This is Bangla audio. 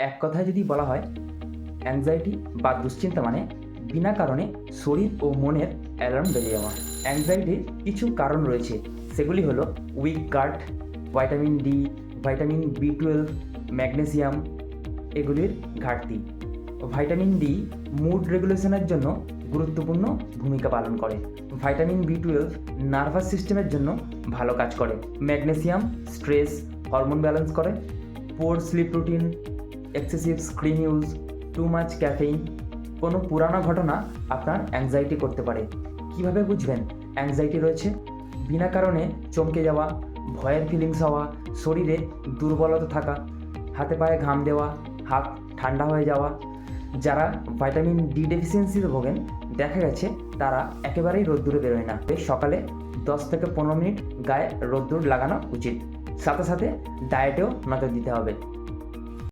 এক কথায় যদি বলা হয়, অ্যাংজাইটি বা দুশ্চিন্তা মানে বিনা কারণে শরীর ও মনের অ্যালার্ম বেজে যাওয়া। অ্যাংজাইটির কিছু কারণ রয়েছে, সেগুলি হলো উইক গাট, ভিটামিন ডি, ভিটামিন বি12, ম্যাগনেসিয়াম এগুলির ঘাটতি। ভিটামিন ডি মুড রেগুলেশনের জন্য গুরুত্বপূর্ণ ভূমিকা পালন করে। ভিটামিন বি12 নার্ভাস সিস্টেমের জন্য ভালো কাজ করে। ম্যাগনেসিয়াম স্ট্রেস হরমোন ব্যালেন্স করে। Poor sleep routine, excessive screen use, too much caffeine. কোনো পুরানো ঘটনা আপনার অ্যাংজাইটি করতে পারে। কিভাবে বুঝবেন অ্যাংজাইটি রয়েছে? বিনা কারণে চমকে যাওয়া, ভয়ের ফিলিংস হওয়া, শরীরে দুর্বলতা থাকা, হাতে পায়ে ঘাম দেওয়া, হাত ঠান্ডা হয়ে যাওয়া। যারা ভিটামিন ডি ডেফিসিয়েন্সিতে ভোগেন, দেখা গেছে তারা একেবারেই রোদ্দুরে বেরোয় না। সকালে 10 থেকে 15 মিনিট গায়ে রোদ্দুর লাগানো উচিত। সাথে সাথে ডায়েটেও নজর দিতে হবে।